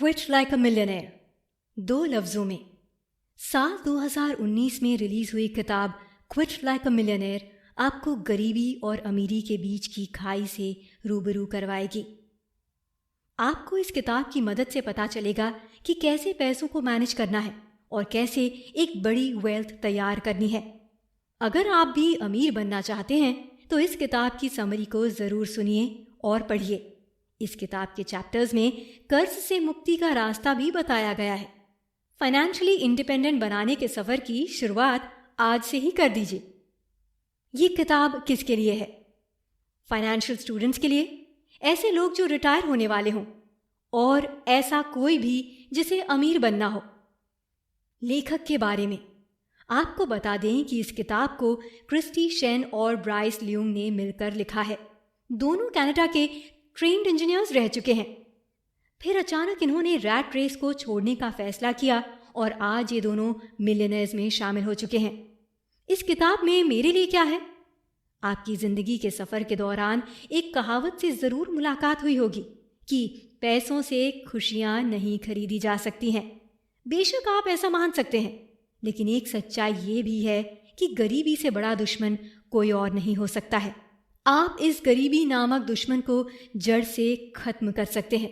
Quit like अ millionaire, दो लफ्ज़ों में। साल 2019 में रिलीज़ हुई किताब क्विट लाइक अ मिलियनेयर आपको गरीबी और अमीरी के बीच की खाई से रूबरू करवाएगी। आपको इस किताब की मदद से पता चलेगा कि कैसे पैसों को मैनेज करना है और कैसे एक बड़ी वेल्थ तैयार करनी है। अगर आप भी अमीर बनना चाहते हैं तो इस किताब की समरी को ज़रूर सुनिए और पढ़िए। इस किताब के चैप्टर्स में कर्ज से मुक्ति का रास्ता भी बताया गया है। फाइनेंशियली इंडिपेंडेंट बनाने के सफ़र की शुरुआत आज से ही कर दीजिए। ये किताब किसके लिए है? फाइनेंशियल स्टूडेंट्स के लिए, ऐसे लोग जो रिटायर होने वाले हों, और ऐसा कोई भी जिसे अमीर बनना हो। लेखक के बारे में आपको बता दें कि इस किताब को क्रिस्टी शेन और ब्राइस ल्यूंग ने मिलकर लिखा है। दोनों कनाडा के ट्रेन्ड इंजीनियर्स रह चुके हैं। फिर अचानक इन्होंने रैट रेस को छोड़ने का फैसला किया और आज ये दोनों मिलियनेयर्स में शामिल हो चुके हैं। इस किताब में मेरे लिए क्या है? आपकी जिंदगी के सफर के दौरान एक कहावत से जरूर मुलाकात हुई होगी कि पैसों से खुशियां नहीं खरीदी जा सकती हैं। बेशक आप ऐसा मान सकते हैं, लेकिन एक सच्चाई ये भी है कि गरीबी से बड़ा दुश्मन कोई और नहीं हो सकता है। आप इस गरीबी नामक दुश्मन को जड़ से खत्म कर सकते हैं।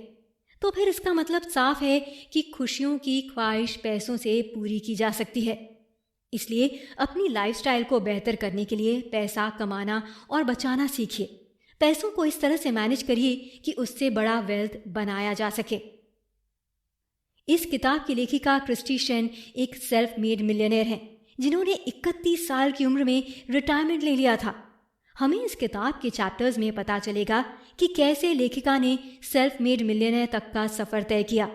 तो फिर इसका मतलब साफ है कि खुशियों की ख्वाहिश पैसों से पूरी की जा सकती है। इसलिए अपनी लाइफस्टाइल को बेहतर करने के लिए पैसा कमाना और बचाना सीखिए। पैसों को इस तरह से मैनेज करिए कि उससे बड़ा वेल्थ बनाया जा सके। इस किताब की लेखिका क्रिस्टी शेन एक सेल्फ मेड मिलियनेयर हैं, जिन्होंने 31 साल की उम्र में रिटायरमेंट ले लिया था। हमें इस किताब के चैप्टर्स में पता चलेगा कि कैसे लेखिका ने सेल्फ मेड मिलियनेयर तक का सफ़र तय किया।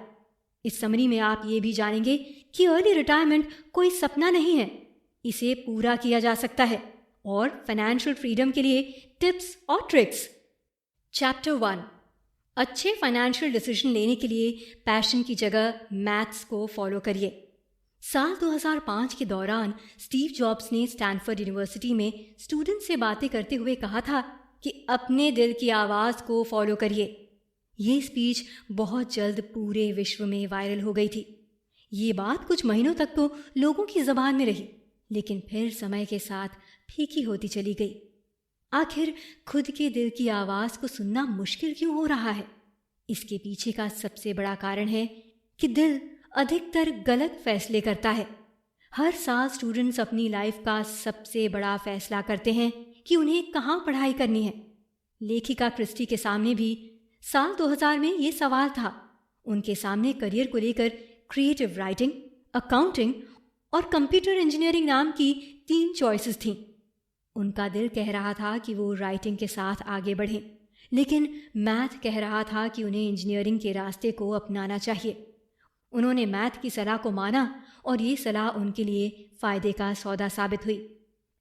इस समरी में आप ये भी जानेंगे कि अर्ली रिटायरमेंट कोई सपना नहीं है, इसे पूरा किया जा सकता है, और फाइनेंशियल फ्रीडम के लिए टिप्स और ट्रिक्स। चैप्टर 1, अच्छे फाइनेंशियल डिसीजन लेने के लिए पैशन की जगह मैथ्स को फॉलो करिए। साल 2005 के दौरान स्टीव जॉब्स ने स्टैनफोर्ड यूनिवर्सिटी में स्टूडेंट से बातें करते हुए कहा था कि अपने दिल की आवाज़ को फॉलो करिए। ये स्पीच बहुत जल्द पूरे विश्व में वायरल हो गई थी। ये बात कुछ महीनों तक तो लोगों की ज़बान में रही, लेकिन फिर समय के साथ फीकी होती चली गई। आखिर खुद के दिल की आवाज़ को सुनना मुश्किल क्यों हो रहा है? इसके पीछे का सबसे बड़ा कारण है कि दिल अधिकतर गलत फैसले करता है। हर साल स्टूडेंट्स अपनी लाइफ का सबसे बड़ा फैसला करते हैं कि उन्हें कहाँ पढ़ाई करनी है। लेखिका क्रिस्टी के सामने भी साल 2000 में ये सवाल था। उनके सामने करियर को लेकर क्रिएटिव राइटिंग, अकाउंटिंग और कंप्यूटर इंजीनियरिंग नाम की 3 चॉइसेस थीं। उनका दिल कह रहा था कि वो राइटिंग के साथ आगे बढ़ें, लेकिन मैथ कह रहा था कि उन्हें इंजीनियरिंग के रास्ते को अपनाना चाहिए। उन्होंने मैथ की सलाह को माना और ये सलाह उनके लिए फ़ायदे का सौदा साबित हुई।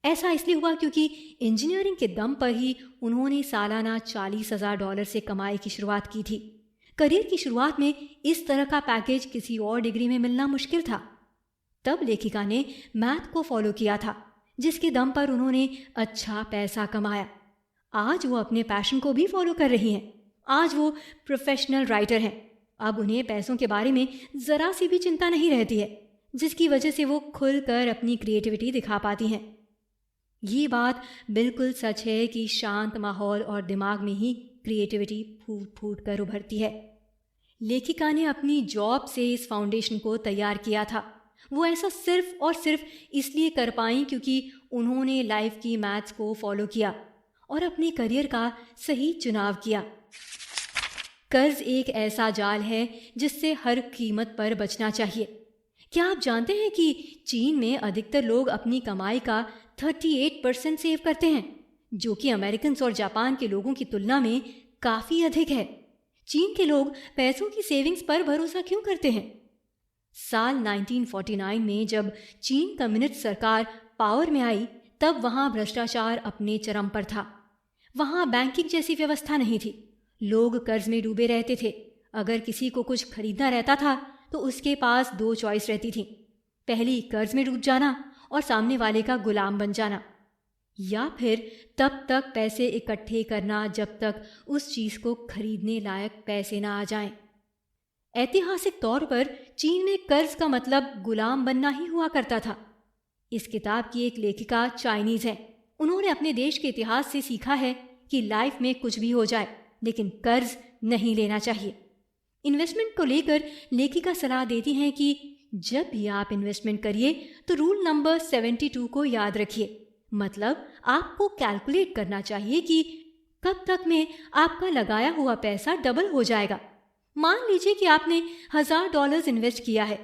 ऐसा इसलिए हुआ क्योंकि इंजीनियरिंग के दम पर ही उन्होंने सालाना $40,000 से कमाई की शुरुआत की थी। करियर की शुरुआत में इस तरह का पैकेज किसी और डिग्री में मिलना मुश्किल था। तब लेखिका ने मैथ को फॉलो किया था, जिसके दम पर उन्होंने अच्छा पैसा कमाया। आज वो अपने पैशन को भी फॉलो कर रही हैं। आज वो प्रोफेशनल राइटर हैं। अब उन्हें पैसों के बारे में ज़रा सी भी चिंता नहीं रहती है, जिसकी वजह से वो खुलकर अपनी क्रिएटिविटी दिखा पाती हैं। ये बात बिल्कुल सच है कि शांत माहौल और दिमाग में ही क्रिएटिविटी फूट फूट कर उभरती है। लेखिका ने अपनी जॉब से इस फाउंडेशन को तैयार किया था। वो ऐसा सिर्फ और सिर्फ इसलिए कर पाई क्योंकि उन्होंने लाइफ की मैथ्स को फॉलो किया और अपने करियर का सही चुनाव किया। कर्ज एक ऐसा जाल है जिससे हर कीमत पर बचना चाहिए। क्या आप जानते हैं कि चीन में अधिकतर लोग अपनी कमाई का 38% सेव करते हैं, जो कि अमेरिकन और जापान के लोगों की तुलना में काफ़ी अधिक है। चीन के लोग पैसों की सेविंग्स पर भरोसा क्यों करते हैं? साल 1949 में जब चीन कम्युनिस्ट सरकार पावर में आई, तब वहाँ भ्रष्टाचार अपने चरम पर था। वहाँ बैंकिंग जैसी व्यवस्था नहीं थी। लोग कर्ज में डूबे रहते थे। अगर किसी को कुछ खरीदना रहता था तो उसके पास 2 चॉइस रहती थी। पहली, कर्ज में डूब जाना और सामने वाले का गुलाम बन जाना, या फिर तब तक पैसे इकट्ठे करना जब तक उस चीज़ को खरीदने लायक पैसे ना आ जाएं। ऐतिहासिक तौर पर चीन में कर्ज का मतलब गुलाम बनना ही हुआ करता था। इस किताब की एक लेखिका चाइनीज है। उन्होंने अपने देश के इतिहास से सीखा है कि लाइफ में कुछ भी हो जाए लेकिन कर्ज नहीं लेना चाहिए। इन्वेस्टमेंट को लेकर लेखिका सलाह देती हैं कि जब भी आप इन्वेस्टमेंट करिए तो रूल नंबर 72 को याद रखिए। मतलब आपको कैलकुलेट करना चाहिए कि कब तक में आपका लगाया हुआ पैसा डबल हो जाएगा। मान लीजिए कि आपने $1000 इन्वेस्ट किया है,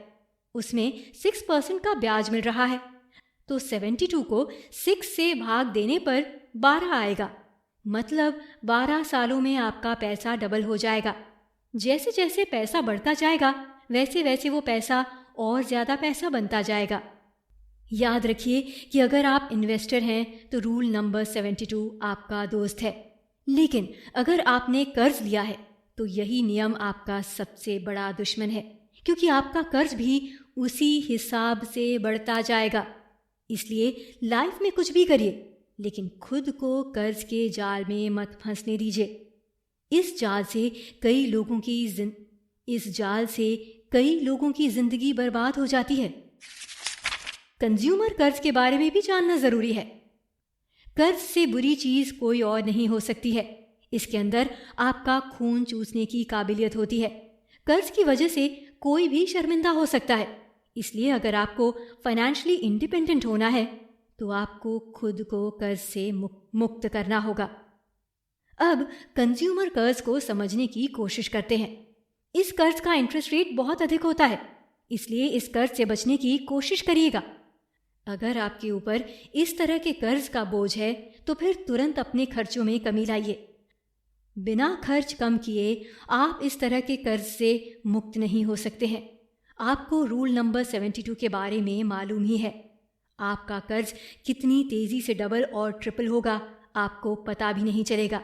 उसमें 6% का ब्याज मिल रहा है, तो 72 को 6 से भाग देने पर 12 आएगा। मतलब 12 सालों में आपका पैसा डबल हो जाएगा। जैसे जैसे पैसा बढ़ता जाएगा वैसे वैसे वो पैसा और ज़्यादा पैसा बनता जाएगा। याद रखिए कि अगर आप इन्वेस्टर हैं तो रूल नंबर 72 आपका दोस्त है, लेकिन अगर आपने कर्ज लिया है तो यही नियम आपका सबसे बड़ा दुश्मन है, क्योंकि आपका कर्ज भी उसी हिसाब से बढ़ता जाएगा। इसलिए लाइफ में कुछ भी करिए लेकिन खुद को कर्ज के जाल में मत फंसने दीजिए। इस जाल से कई लोगों की जिंदगी बर्बाद हो जाती है। कंज्यूमर कर्ज के बारे में भी जानना जरूरी है। कर्ज से बुरी चीज कोई और नहीं हो सकती है। इसके अंदर आपका खून चूसने की काबिलियत होती है। कर्ज की वजह से कोई भी शर्मिंदा हो सकता है। इसलिए अगर आपको फाइनेंशियली इंडिपेंडेंट होना है तो आपको खुद को कर्ज से मुक्त करना होगा। अब कंज्यूमर कर्ज को समझने की कोशिश करते हैं। इस कर्ज का इंटरेस्ट रेट बहुत अधिक होता है, इसलिए इस कर्ज से बचने की कोशिश करिएगा। अगर आपके ऊपर इस तरह के कर्ज का बोझ है तो फिर तुरंत अपने खर्चों में कमी लाइए। बिना खर्च कम किए आप इस तरह के कर्ज से मुक्त नहीं हो सकते हैं। आपको रूल नंबर 72 के बारे में मालूम ही है। आपका कर्ज कितनी तेजी से डबल और ट्रिपल होगा आपको पता भी नहीं चलेगा।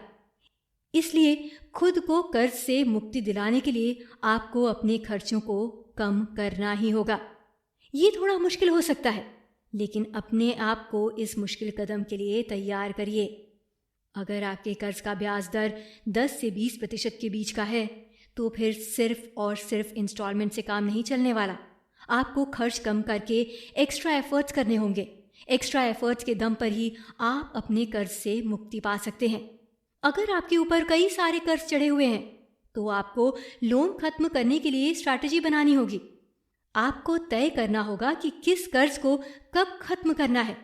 इसलिए खुद को कर्ज से मुक्ति दिलाने के लिए आपको अपने खर्चों को कम करना ही होगा। ये थोड़ा मुश्किल हो सकता है, लेकिन अपने आप को इस मुश्किल कदम के लिए तैयार करिए। अगर आपके कर्ज का ब्याज दर 10 से 20% के बीच का है तो फिर सिर्फ और सिर्फ इंस्टॉलमेंट से काम नहीं चलने वाला। आपको खर्च कम करके एक्स्ट्रा एफर्ट्स करने होंगे। एक्स्ट्रा एफर्ट्स के दम पर ही आप अपने कर्ज से मुक्ति पा सकते हैं। अगर आपके ऊपर कई सारे कर्ज चढ़े हुए हैं तो आपको लोन खत्म करने के लिए स्ट्रैटेजी बनानी होगी। आपको तय करना होगा कि किस कर्ज को कब खत्म करना है।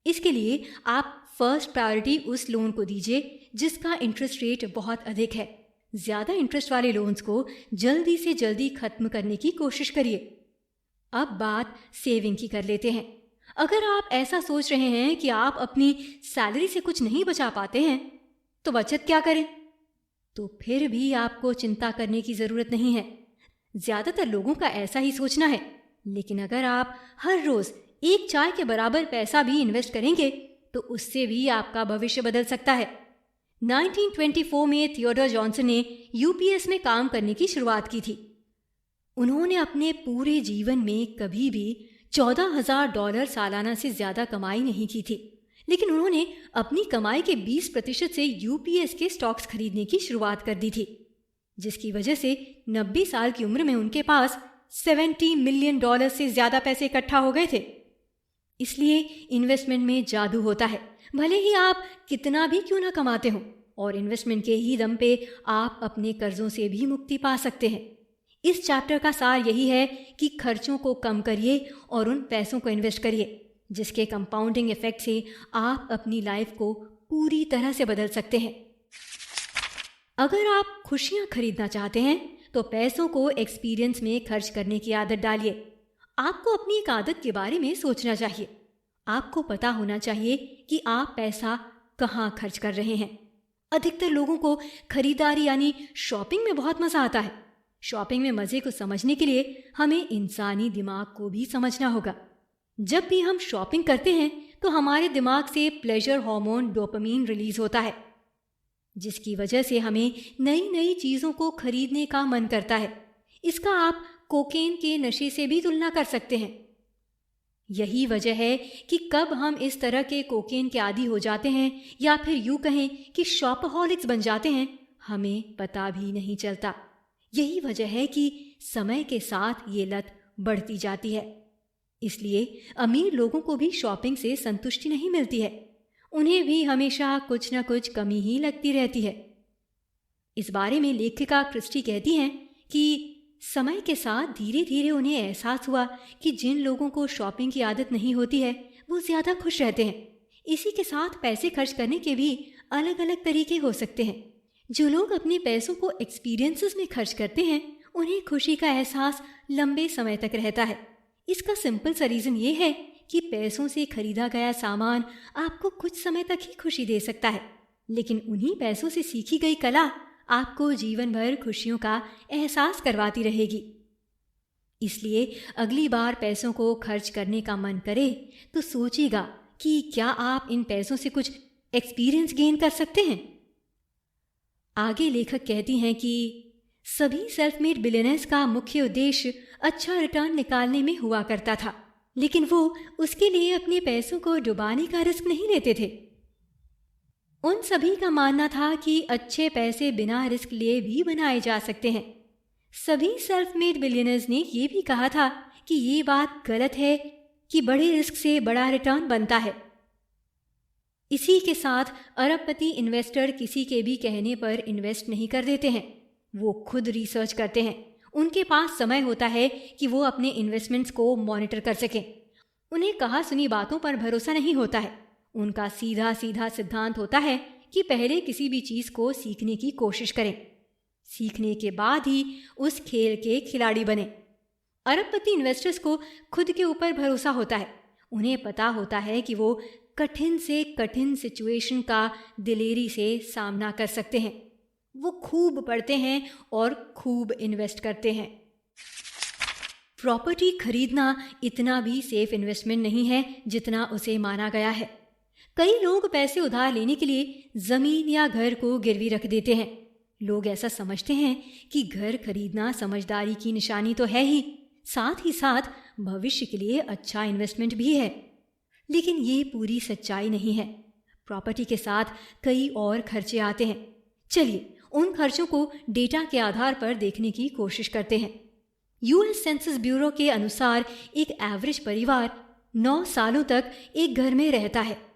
इसके लिए आप फर्स्ट प्रायोरिटी उस लोन को दीजिए जिसका इंटरेस्ट रेट बहुत अधिक है। ज़्यादा इंटरेस्ट वाले लोन्स को जल्दी से जल्दी खत्म करने की कोशिश करिए। अब बात सेविंग की कर लेते हैं। अगर आप ऐसा सोच रहे हैं कि आप अपनी सैलरी से कुछ नहीं बचा पाते हैं तो बचत क्या करें, तो फिर भी आपको चिंता करने की ज़रूरत नहीं है। ज़्यादातर लोगों का ऐसा ही सोचना है। लेकिन अगर आप हर रोज़ एक चाय के बराबर पैसा भी इन्वेस्ट करेंगे तो उससे भी आपका भविष्य बदल सकता है। 1924 में थियोडोर जॉनसन ने यूपीएस में काम करने की शुरुआत की थी। उन्होंने अपने पूरे जीवन में कभी भी $14,000 सालाना से ज़्यादा कमाई नहीं की थी, लेकिन उन्होंने अपनी कमाई के 20% से यूपीएस के स्टॉक्स खरीदने की शुरुआत कर दी थी, जिसकी वजह से 90 साल की उम्र में उनके पास $70 मिलियन से ज़्यादा पैसे इकट्ठा हो गए थे। इसलिए इन्वेस्टमेंट में जादू होता है। भले ही आप कितना भी क्यों ना कमाते हो, और इन्वेस्टमेंट के ही दम पे आप अपने कर्जों से भी मुक्ति पा सकते हैं। इस चैप्टर का सार यही है कि खर्चों को कम करिए और उन पैसों को इन्वेस्ट करिए जिसके कंपाउंडिंग इफेक्ट से आप अपनी लाइफ को पूरी तरह से बदल सकते हैं। अगर आप खुशियां खरीदना चाहते हैं तो पैसों को एक्सपीरियंस में खर्च करने की आदत डालिए। आपको अपनी एक आदत के बारे में सोचना चाहिए। आपको पता होना चाहिए कि आप पैसा कहाँ खर्च कर रहे हैं। अधिकतर लोगों को खरीदारी यानी शॉपिंग में बहुत मज़ा आता है। शॉपिंग में मज़े को समझने के लिए हमें इंसानी दिमाग को भी समझना होगा। जब भी हम शॉपिंग करते हैं तो हमारे दिमाग से प्लेजर हार्मोन डोपामीन रिलीज होता है, जिसकी वजह से हमें नई नई चीज़ों को खरीदने का मन करता है। इसका आप कोकेन के नशे से भी तुलना कर सकते हैं। यही वजह है कि कब हम इस तरह के कोकेन के आदी हो जाते हैं या फिर यूं कहें कि शॉपहॉलिक्स बन जाते हैं, हमें पता भी नहीं चलता। यही वजह है कि समय के साथ ये लत बढ़ती जाती है। इसलिए अमीर लोगों को भी शॉपिंग से संतुष्टि नहीं मिलती है, उन्हें भी हमेशा कुछ न कुछ कमी ही लगती रहती है। इस बारे में लेखिका क्रिस्टी कहती हैं कि समय के साथ धीरे धीरे उन्हें एहसास हुआ कि जिन लोगों को शॉपिंग की आदत नहीं होती है वो ज़्यादा खुश रहते हैं। इसी के साथ पैसे खर्च करने के भी अलग अलग तरीके हो सकते हैं। जो लोग अपने पैसों को एक्सपीरियंसेस में खर्च करते हैं उन्हें खुशी का एहसास लंबे समय तक रहता है। इसका सिंपल सा रीज़न ये है कि पैसों से खरीदा गया सामान आपको कुछ समय तक ही खुशी दे सकता है, लेकिन उन्हीं पैसों से सीखी गई कला आपको जीवन भर खुशियों का एहसास करवाती रहेगी। इसलिए अगली बार पैसों को खर्च करने का मन करे तो सोचिएगा कि क्या आप इन पैसों से कुछ एक्सपीरियंस गेन कर सकते हैं। आगे लेखक कहती हैं कि सभी सेल्फ मेड बिलियनर्स का मुख्य उद्देश्य अच्छा रिटर्न निकालने में हुआ करता था, लेकिन वो उसके लिए अपने पैसों को डुबाने का रिस्क नहीं लेते थे। उन सभी का मानना था कि अच्छे पैसे बिना रिस्क लिए भी बनाए जा सकते हैं। सभी सेल्फ मेड बिलियनर्स ने यह भी कहा था कि ये बात गलत है कि बड़े रिस्क से बड़ा रिटर्न बनता है। इसी के साथ अरबपति इन्वेस्टर किसी के भी कहने पर इन्वेस्ट नहीं कर देते हैं, वो खुद रिसर्च करते हैं। उनके पास समय होता है कि वो अपने इन्वेस्टमेंट्स को मॉनिटर कर सकें। उन्हें कहा सुनी बातों पर भरोसा नहीं होता है। उनका सीधा सीधा सिद्धांत होता है कि पहले किसी भी चीज़ को सीखने की कोशिश करें, सीखने के बाद ही उस खेल के खिलाड़ी बने। अरबपति इन्वेस्टर्स को खुद के ऊपर भरोसा होता है। उन्हें पता होता है कि वो कठिन से कठिन सिचुएशन का दिलेरी से सामना कर सकते हैं। वो खूब पढ़ते हैं और खूब इन्वेस्ट करते हैं। प्रॉपर्टी खरीदना इतना भी सेफ इन्वेस्टमेंट नहीं है जितना उसे माना गया है। कई लोग पैसे उधार लेने के लिए ज़मीन या घर को गिरवी रख देते हैं। लोग ऐसा समझते हैं कि घर खरीदना समझदारी की निशानी तो है ही साथ भविष्य के लिए अच्छा इन्वेस्टमेंट भी है, लेकिन ये पूरी सच्चाई नहीं है। प्रॉपर्टी के साथ कई और खर्चे आते हैं। चलिए उन खर्चों को डेटा के आधार पर देखने की कोशिश करते हैं। यूएस सेंसस ब्यूरो के अनुसार एक एवरेज परिवार 9 सालों तक एक घर में रहता है।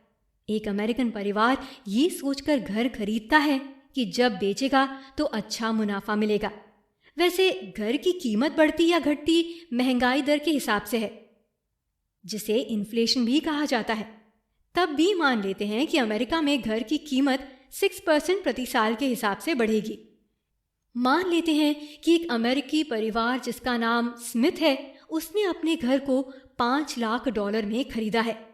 एक अमेरिकन परिवार ये सोचकर घर खरीदता है कि जब बेचेगा तो अच्छा मुनाफा मिलेगा। वैसे घर की कीमत बढ़ती या घटती महंगाई दर के हिसाब से है, जिसे इन्फ्लेशन भी कहा जाता है। तब भी मान लेते हैं कि अमेरिका में घर की कीमत 6% प्रति साल के हिसाब से बढ़ेगी। मान लेते हैं कि एक अमेरिकी परिवार जिसका नाम स्मिथ है, उसने अपने घर को $5 लाख में खरीदा है।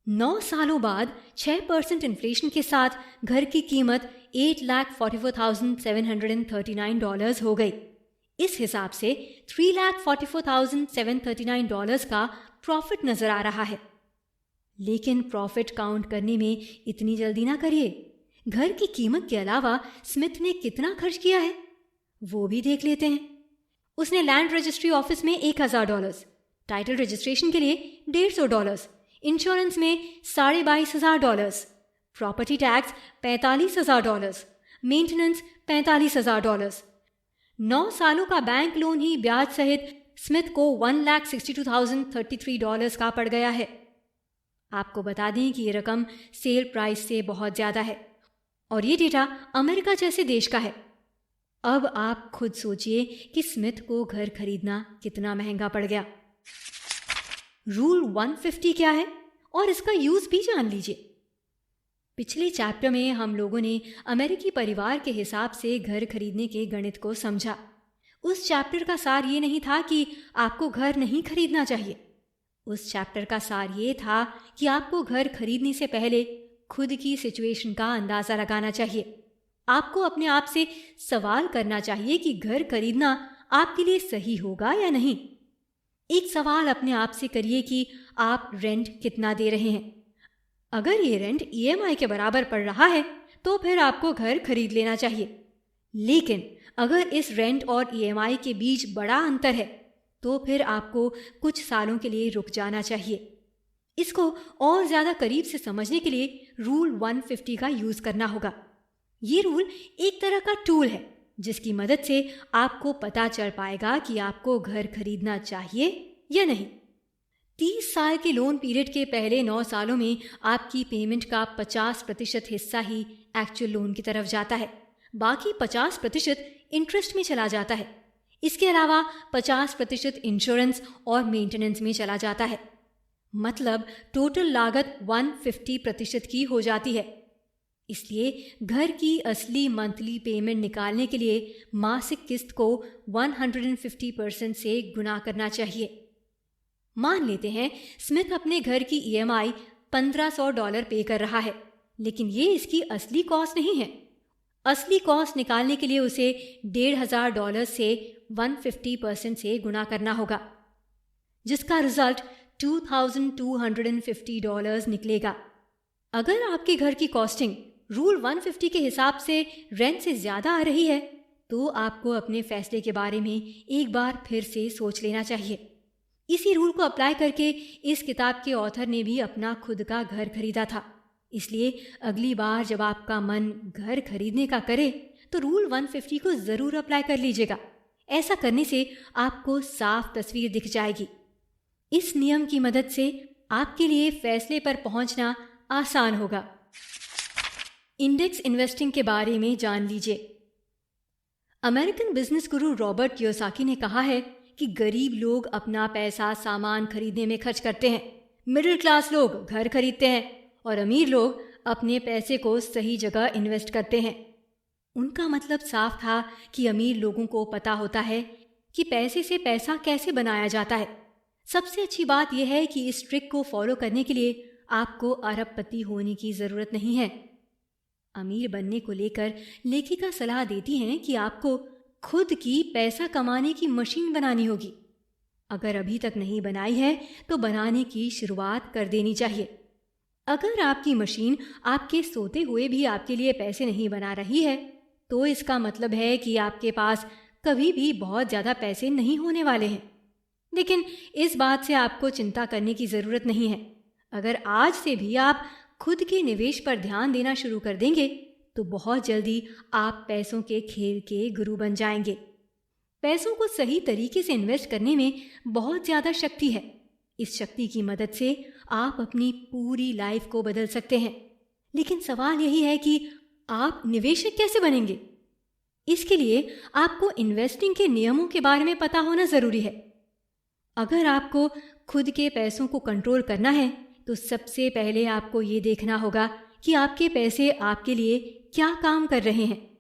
9 सालों बाद 6% इन्फ्लेशन के साथ घर की कीमत $8,44,739 हो गई। इस हिसाब से $3,44,739 का प्रॉफिट नजर आ रहा है। लेकिन प्रॉफिट काउंट करने में इतनी जल्दी ना करिए। घर की कीमत के अलावा स्मिथ ने कितना खर्च किया है वो भी देख लेते हैं। उसने लैंड रजिस्ट्री ऑफिस में $1,000, टाइटल रजिस्ट्रेशन के लिए $150, इंश्योरेंस में $22,500, प्रॉपर्टी टैक्स $45,000, मेंटेनेंस $45,000। 9 सालों का बैंक लोन ही ब्याज सहित स्मिथ को $1,62,033 का पड़ गया है। आपको बता दें कि ये रकम सेल प्राइस से बहुत ज़्यादा है और ये डेटा अमेरिका जैसे देश का है। अब आप खुद सोचिए कि स्मिथ को घर खरीदना कितना महंगा पड़ गया। रूल 150 क्या है और इसका यूज़ भी जान लीजिए। पिछले चैप्टर में हम लोगों ने अमेरिकी परिवार के हिसाब से घर खरीदने के गणित को समझा। उस चैप्टर का सार ये नहीं था कि आपको घर नहीं खरीदना चाहिए। उस चैप्टर का सार ये था कि आपको घर खरीदने से पहले खुद की सिचुएशन का अंदाज़ा लगाना चाहिए। आपको अपने आप से सवाल करना चाहिए कि घर खरीदना आपके लिए सही होगा या नहीं। एक सवाल अपने आप से करिए कि आप रेंट कितना दे रहे हैं। अगर ये रेंट ईएमआई के बराबर पड़ रहा है तो फिर आपको घर खरीद लेना चाहिए। लेकिन अगर इस रेंट और ईएमआई के बीच बड़ा अंतर है तो फिर आपको कुछ सालों के लिए रुक जाना चाहिए। इसको और ज़्यादा करीब से समझने के लिए रूल 150 का यूज़ करना होगा। ये रूल एक तरह का टूल है जिसकी मदद से आपको पता चल पाएगा कि आपको घर खरीदना चाहिए या नहीं। 30 साल के लोन पीरियड के पहले 9 सालों में आपकी पेमेंट का 50% हिस्सा ही एक्चुअल लोन की तरफ जाता है, बाकी 50% इंटरेस्ट में चला जाता है। इसके अलावा 50% इंश्योरेंस और मेंटेनेंस में चला जाता है। मतलब टोटल लागत 150% की हो जाती है। इसलिए घर की असली मंथली पेमेंट निकालने के लिए मासिक किस्त को 150% से गुना करना चाहिए। मान लेते हैं स्मिथ अपने घर की EMI $1500 पे कर रहा है, लेकिन ये इसकी असली कॉस्ट नहीं है। असली कॉस्ट निकालने के लिए उसे $1500 से 150% से गुना करना होगा, जिसका रिजल्ट $2250 निकलेगा। अगर आपके घर की कॉस्टिंग रूल 150 के हिसाब से रेंट से ज़्यादा आ रही है तो आपको अपने फैसले के बारे में एक बार फिर से सोच लेना चाहिए। इसी रूल को अप्लाई करके इस किताब के ऑथर ने भी अपना खुद का घर खरीदा था। इसलिए अगली बार जब आपका मन घर खरीदने का करे तो रूल 150 को ज़रूर अप्लाई कर लीजिएगा। ऐसा करने से आपको साफ तस्वीर दिख जाएगी। इस नियम की मदद से आपके लिए फैसले पर पहुंचना आसान होगा। इंडेक्स इन्वेस्टिंग के बारे में जान लीजिए। अमेरिकन बिजनेस गुरु रॉबर्ट कियोसाकी ने कहा है कि गरीब लोग अपना पैसा सामान खरीदने में खर्च करते हैं, मिडिल क्लास लोग घर खरीदते हैं और अमीर लोग अपने पैसे को सही जगह इन्वेस्ट करते हैं। उनका मतलब साफ था कि अमीर लोगों को पता होता है कि पैसे से पैसा कैसे बनाया जाता है। सबसे अच्छी बात यह है कि इस ट्रिक को फॉलो करने के लिए आपको अरबपति होने की ज़रूरत नहीं है। अमीर बनने को लेकर लेखिका सलाह देती हैं कि आपको खुद की पैसा कमाने की मशीन बनानी होगी। अगर अभी तक नहीं बनाई है तो बनाने की शुरुआत कर देनी चाहिए। अगर आपकी मशीन आपके सोते हुए भी आपके लिए पैसे नहीं बना रही है तो इसका मतलब है कि आपके पास कभी भी बहुत ज़्यादा पैसे नहीं होने वाले हैं। लेकिन इस बात से आपको चिंता करने की ज़रूरत नहीं है। अगर आज से भी आप खुद के निवेश पर ध्यान देना शुरू कर देंगे तो बहुत जल्दी आप पैसों के खेल के गुरु बन जाएंगे। पैसों को सही तरीके से इन्वेस्ट करने में बहुत ज़्यादा शक्ति है। इस शक्ति की मदद से आप अपनी पूरी लाइफ को बदल सकते हैं। लेकिन सवाल यही है कि आप निवेशक कैसे बनेंगे? इसके लिए आपको इन्वेस्टिंग के नियमों के बारे में पता होना ज़रूरी है। अगर आपको खुद के पैसों को कंट्रोल करना है तो सबसे पहले आपको ये देखना होगा कि आपके पैसे आपके लिए क्या काम कर रहे हैं।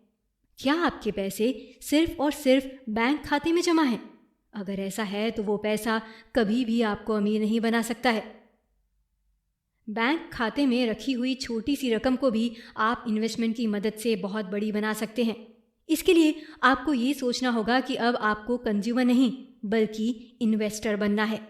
क्या आपके पैसे सिर्फ और सिर्फ बैंक खाते में जमा हैं? अगर ऐसा है तो वो पैसा कभी भी आपको अमीर नहीं बना सकता है। बैंक खाते में रखी हुई छोटी सी रकम को भी आप इन्वेस्टमेंट की मदद से बहुत बड़ी बना सकते हैं। इसके लिए आपको ये सोचना होगा कि अब आपको कंज्यूमर नहीं बल्कि इन्वेस्टर बनना है।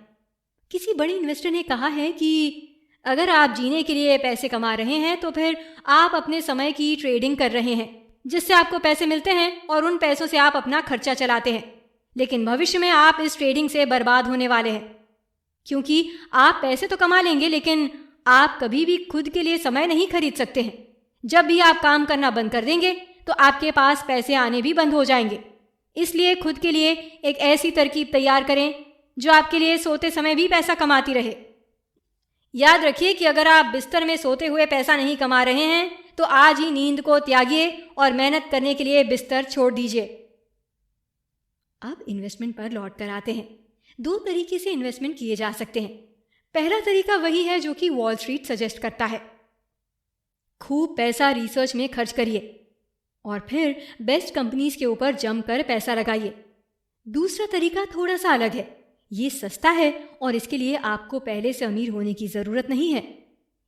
किसी बड़े इन्वेस्टर ने कहा है कि अगर आप जीने के लिए पैसे कमा रहे हैं तो फिर आप अपने समय की ट्रेडिंग कर रहे हैं, जिससे आपको पैसे मिलते हैं और उन पैसों से आप अपना खर्चा चलाते हैं। लेकिन भविष्य में आप इस ट्रेडिंग से बर्बाद होने वाले हैं, क्योंकि आप पैसे तो कमा लेंगे लेकिन आप कभी भी खुद के लिए समय नहीं खरीद सकते हैं। जब भी आप काम करना बंद कर देंगे तो आपके पास पैसे आने भी बंद हो जाएंगे। इसलिए खुद के लिए एक ऐसी तरकीब तैयार करें जो आपके लिए सोते समय भी पैसा कमाती रहे। याद रखिए कि अगर आप बिस्तर में सोते हुए पैसा नहीं कमा रहे हैं तो आज ही नींद को त्यागिए और मेहनत करने के लिए बिस्तर छोड़ दीजिए। अब इन्वेस्टमेंट पर लौट कर आते हैं। 2 तरीके से इन्वेस्टमेंट किए जा सकते हैं। पहला तरीका वही है जो कि वॉल स्ट्रीट सजेस्ट करता है। खूब पैसा रिसर्च में खर्च करिए और फिर बेस्ट कंपनीज के ऊपर जमकर पैसा लगाइए। दूसरा तरीका थोड़ा सा अलग है। ये सस्ता है और इसके लिए आपको पहले से अमीर होने की ज़रूरत नहीं है।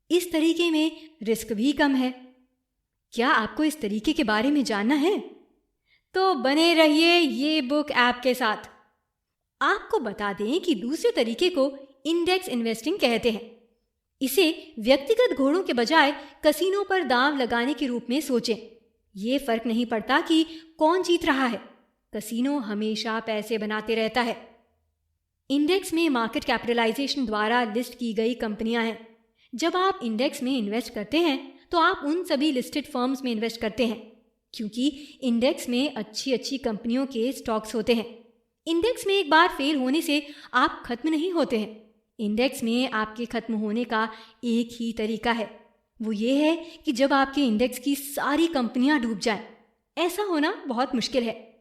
इस तरीके में रिस्क भी कम है। क्या आपको इस तरीके के बारे में जानना है? तो बने रहिए ये बुक ऐप के साथ। आपको बता दें कि दूसरे तरीके को इंडेक्स इन्वेस्टिंग कहते हैं। इसे व्यक्तिगत घोड़ों के बजाय कसीनो पर दांव लगाने के रूप में सोचें। ये फर्क नहीं पड़ता कि कौन जीत रहा है, कसीनो हमेशा पैसे बनाते रहता है। इंडेक्स में मार्केट कैपिटलाइजेशन द्वारा लिस्ट की गई कंपनियां हैं। जब आप इंडेक्स में इन्वेस्ट करते हैं तो आप उन सभी लिस्टेड फर्म्स में इन्वेस्ट करते हैं। क्योंकि इंडेक्स में अच्छी अच्छी कंपनियों के स्टॉक्स होते हैं। इंडेक्स में एक बार फेल होने से आप खत्म नहीं होते हैं। इंडेक्स में आपके खत्म होने का एक ही तरीका है, वो ये है कि जब आपके इंडेक्स की सारी कंपनियां डूब जाएं। ऐसा होना बहुत मुश्किल है।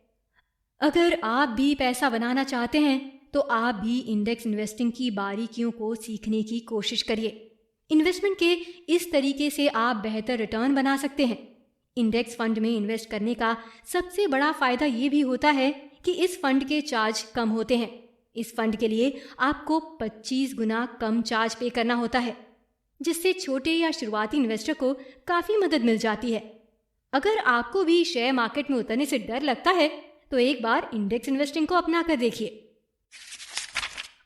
अगर आप भी पैसा बनाना चाहते हैं तो आप भी इंडेक्स इन्वेस्टिंग की बारीकियों को सीखने की कोशिश करिए। इन्वेस्टमेंट के इस तरीके से आप बेहतर रिटर्न बना सकते हैं। इंडेक्स फंड में इन्वेस्ट करने का सबसे बड़ा फायदा ये भी होता है कि इस फंड के चार्ज कम होते हैं। इस फंड के लिए आपको 25 गुना कम चार्ज पे करना होता है, जिससे छोटे या शुरुआती इन्वेस्टर को काफ़ी मदद मिल जाती है। अगर आपको भी शेयर मार्केट में उतरने से डर लगता है तो एक बार इंडेक्स इन्वेस्टिंग को अपना कर देखिए।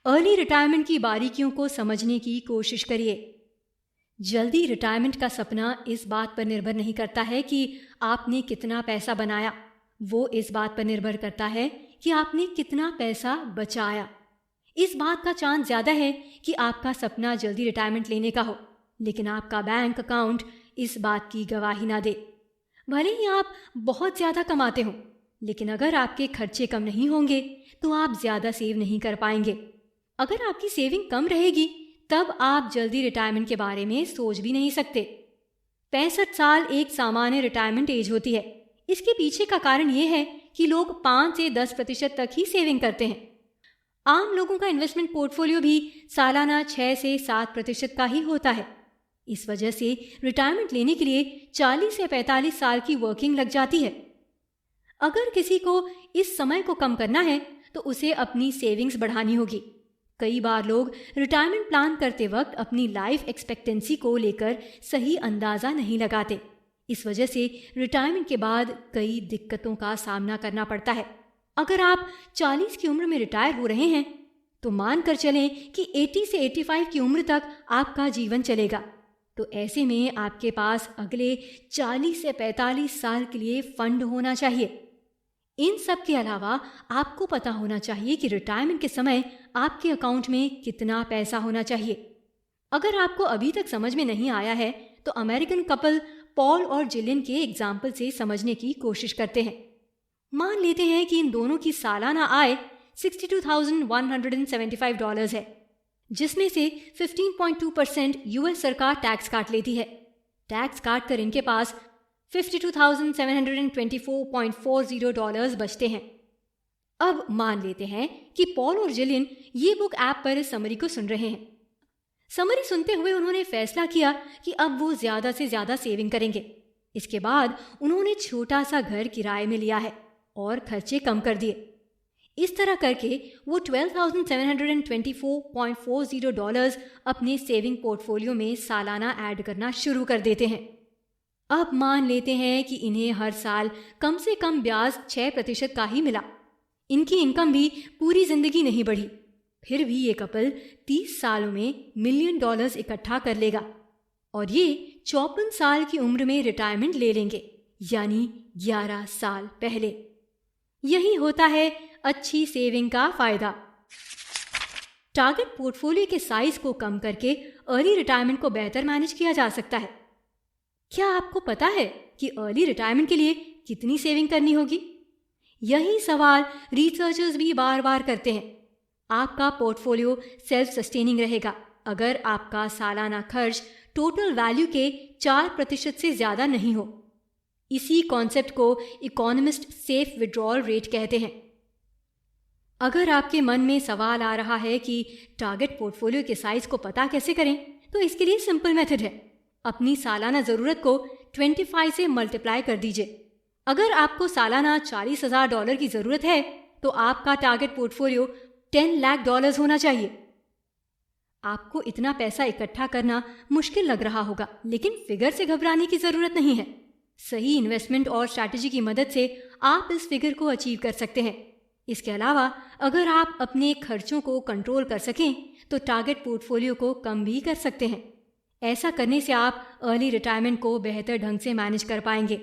अर्ली रिटायरमेंट की बारीकियों को समझने की कोशिश करिए। जल्दी रिटायरमेंट का सपना इस बात पर निर्भर नहीं करता है कि आपने कितना पैसा बनाया, वो इस बात पर निर्भर करता है कि आपने कितना पैसा बचाया। इस बात का चांस ज़्यादा है कि आपका सपना जल्दी रिटायरमेंट लेने का हो, लेकिन आपका बैंक अकाउंट इस बात की गवाही ना दे। भले ही आप बहुत ज़्यादा कमाते हो, लेकिन अगर आपके खर्चे कम नहीं होंगे तो आप ज़्यादा सेव नहीं कर पाएंगे। अगर आपकी सेविंग कम रहेगी तब आप जल्दी रिटायरमेंट के बारे में सोच भी नहीं सकते। 65 साल एक सामान्य रिटायरमेंट एज होती है। इसके पीछे का कारण यह है कि लोग 5 से 10% तक ही सेविंग करते हैं। आम लोगों का इन्वेस्टमेंट पोर्टफोलियो भी सालाना 6 से 7% का ही होता है। इस वजह से रिटायरमेंट लेने के लिए 40 से 45 साल की वर्किंग लग जाती है। अगर किसी को इस समय को कम करना है तो उसे अपनी सेविंग्स बढ़ानी होगी। कई बार लोग रिटायरमेंट प्लान करते वक्त अपनी लाइफ एक्सपेक्टेंसी को लेकर सही अंदाज़ा नहीं लगाते। इस वजह से रिटायरमेंट के बाद कई दिक्कतों का सामना करना पड़ता है। अगर आप 40 की उम्र में रिटायर हो रहे हैं तो मान कर चलें कि 80 से 85 की उम्र तक आपका जीवन चलेगा। तो ऐसे में आपके पास अगले 40 से 45 साल के लिए फंड होना चाहिए। इन सब के अलावा आपको पता होना चाहिए कि रिटायरमेंट के समय आपके अकाउंट में कितना पैसा होना चाहिए। अगर आपको अभी तक समझ में नहीं आया है तो अमेरिकन कपल पॉल और जिलियन के एग्जाम्पल से समझने की कोशिश करते हैं। मान लेते हैं कि इन दोनों की सालाना आय $62,175 है, जिसमें से 15.2% यूएस सरकार टैक्स काट लेती है। टैक्स काट कर इनके पास $52,724.40 बचते हैं। अब मान लेते हैं कि पॉल और जिलियन ये बुक ऐप पर समरी को सुन रहे हैं। समरी सुनते हुए उन्होंने फैसला किया कि अब वो ज़्यादा से ज़्यादा सेविंग करेंगे। इसके बाद उन्होंने छोटा सा घर किराए में लिया है और खर्चे कम कर दिए। इस तरह करके वो $12,724.40 अपने सेविंग पोर्टफोलियो में सालाना ऐड करना शुरू कर देते हैं। अब मान लेते हैं कि इन्हें हर साल कम से कम ब्याज 6% का ही मिला। इनकी इनकम भी पूरी जिंदगी नहीं बढ़ी। फिर भी ये कपल 30 सालों में $1 मिलियन इकट्ठा कर लेगा और ये 54 साल की उम्र में रिटायरमेंट ले लेंगे, यानी 11 साल पहले। यही होता है अच्छी सेविंग का फायदा। टारगेट पोर्टफोलियो के साइज को कम करके अर्ली रिटायरमेंट को बेहतर मैनेज किया जा सकता है। क्या आपको पता है कि अर्ली रिटायरमेंट के लिए कितनी सेविंग करनी होगी? यही सवाल रिसर्चर्स भी बार बार करते हैं। आपका पोर्टफोलियो सेल्फ सस्टेनिंग रहेगा अगर आपका सालाना खर्च टोटल वैल्यू के 4% से ज़्यादा नहीं हो। इसी कॉन्सेप्ट को इकोनॉमिस्ट सेफ विड्रॉल रेट कहते हैं। अगर आपके मन में सवाल आ रहा है कि टारगेट पोर्टफोलियो के साइज को पता कैसे करें, तो इसके लिए सिंपल मेथड है। अपनी सालाना ज़रूरत को 25 से मल्टीप्लाई कर दीजिए। अगर आपको सालाना $40,000 की ज़रूरत है तो आपका टारगेट पोर्टफोलियो $10 लाख होना चाहिए। आपको इतना पैसा इकट्ठा करना मुश्किल लग रहा होगा, लेकिन फिगर से घबराने की ज़रूरत नहीं है। सही इन्वेस्टमेंट और स्ट्रैटेजी की मदद से आप इस फिगर को अचीव कर सकते हैं। इसके अलावा अगर आप अपने खर्चों को कंट्रोल कर सकें तो टारगेट पोर्टफोलियो को कम भी कर सकते हैं। ऐसा करने से आप अर्ली रिटायरमेंट को बेहतर ढंग से मैनेज कर पाएंगे।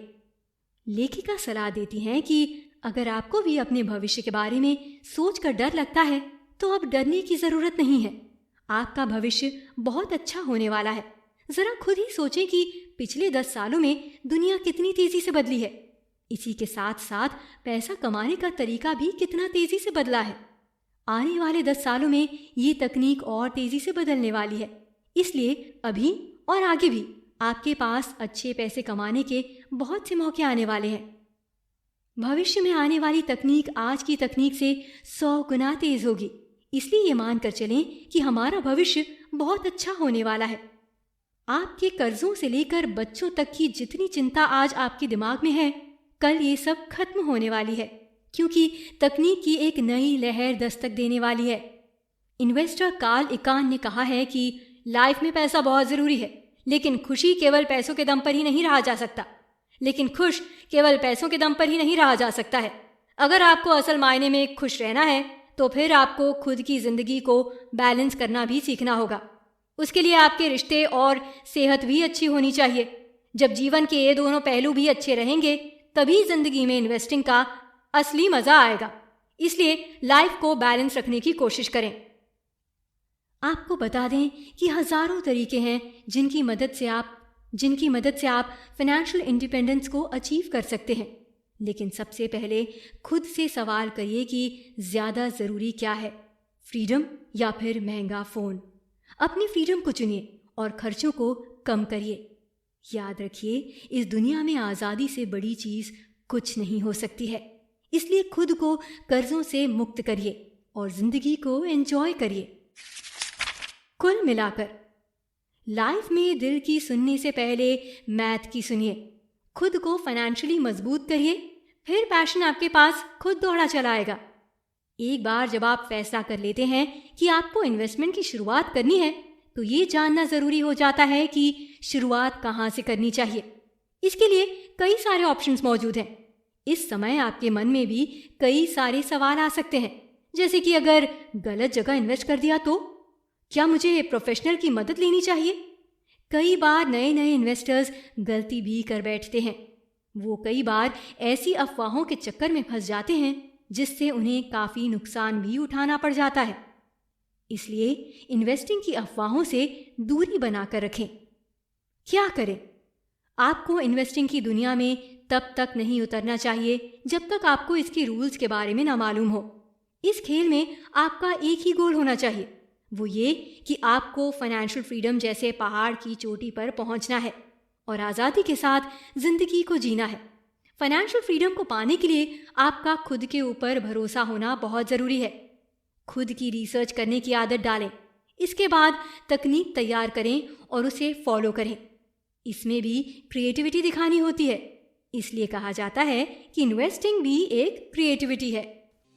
लेखिका सलाह देती हैं कि अगर आपको भी अपने भविष्य के बारे में सोचकर डर लगता है तो अब डरने की ज़रूरत नहीं है। आपका भविष्य बहुत अच्छा होने वाला है। ज़रा खुद ही सोचें कि पिछले 10 सालों में दुनिया कितनी तेज़ी से बदली है। इसी के साथ साथ पैसा कमाने का तरीका भी कितना तेजी से बदला है। आने वाले 10 सालों में ये तकनीक और तेजी से बदलने वाली है। इसलिए अभी और आगे भी आपके पास अच्छे पैसे कमाने के बहुत से मौके आने वाले हैं। भविष्य में आने वाली तकनीक आज की तकनीक से 100 गुना तेज होगी। इसलिए ये मानकर चलें कि हमारा भविष्य बहुत अच्छा होने वाला है। आपके कर्जों से लेकर बच्चों तक की जितनी चिंता आज आपके दिमाग में है, कल ये सब खत्म होने वाली है, क्योंकि तकनीक की एक नई लहर दस्तक देने वाली है। इन्वेस्टर कार्ल इकान ने कहा है कि लाइफ में पैसा बहुत जरूरी है, लेकिन खुशी केवल पैसों के दम पर ही नहीं रहा जा सकता। लेकिन खुश केवल पैसों के दम पर ही नहीं रहा जा सकता है। अगर आपको असल मायने में खुश रहना है तो फिर आपको खुद की जिंदगी को बैलेंस करना भी सीखना होगा। उसके लिए आपके रिश्ते और सेहत भी अच्छी होनी चाहिए। जब जीवन के ये दोनों पहलू भी अच्छे रहेंगे तभी जिंदगी में इन्वेस्टिंग का असली मजा आएगा। इसलिए लाइफ को बैलेंस रखने की कोशिश करें। आपको बता दें कि हजारों तरीके हैं जिनकी मदद से आप फाइनेंशियल इंडिपेंडेंस को अचीव कर सकते हैं। लेकिन सबसे पहले खुद से सवाल करिए कि ज़्यादा ज़रूरी क्या है, फ्रीडम या फिर महंगा फ़ोन। अपनी फ्रीडम को चुनिए और खर्चों को कम करिए। याद रखिए, इस दुनिया में आज़ादी से बड़ी चीज़ कुछ नहीं हो सकती है। इसलिए खुद को कर्जों से मुक्त करिए और ज़िंदगी को एंजॉय करिए। कुल मिलाकर लाइफ में दिल की सुनने से पहले मैथ की सुनिए। खुद को फाइनेंशियली मजबूत करिए, फिर पैशन आपके पास खुद दौड़ा चला आएगा। एक बार जब आप फैसला कर लेते हैं कि आपको इन्वेस्टमेंट की शुरुआत करनी है तो ये जानना ज़रूरी हो जाता है कि शुरुआत कहाँ से करनी चाहिए। इसके लिए कई सारे ऑप्शंस मौजूद हैं। इस समय आपके मन में भी कई सारे सवाल आ सकते हैं, जैसे कि अगर गलत जगह इन्वेस्ट कर दिया तो क्या मुझे प्रोफेशनल की मदद लेनी चाहिए। कई बार नए इन्वेस्टर्स गलती भी कर बैठते हैं। वो कई बार ऐसी अफवाहों के चक्कर में फंस जाते हैं जिससे उन्हें काफ़ी नुकसान भी उठाना पड़ जाता है। इसलिए इन्वेस्टिंग की अफवाहों से दूरी बनाकर रखें। क्या करें? आपको इन्वेस्टिंग की दुनिया में तब तक नहीं उतरना चाहिए जब तक आपको इसके रूल्स के बारे में ना मालूम हो। इस खेल में आपका एक ही गोल होना चाहिए, वो ये कि आपको फाइनेंशियल फ्रीडम जैसे पहाड़ की चोटी पर पहुंचना है और आज़ादी के साथ जिंदगी को जीना है। फाइनेंशियल फ्रीडम को पाने के लिए आपका खुद के ऊपर भरोसा होना बहुत ज़रूरी है। खुद की रिसर्च करने की आदत डालें। इसके बाद तकनीक तैयार करें और उसे फॉलो करें। इसमें भी क्रिएटिविटी दिखानी होती है। इसलिए कहा जाता है कि इन्वेस्टिंग भी एक क्रिएटिविटी है।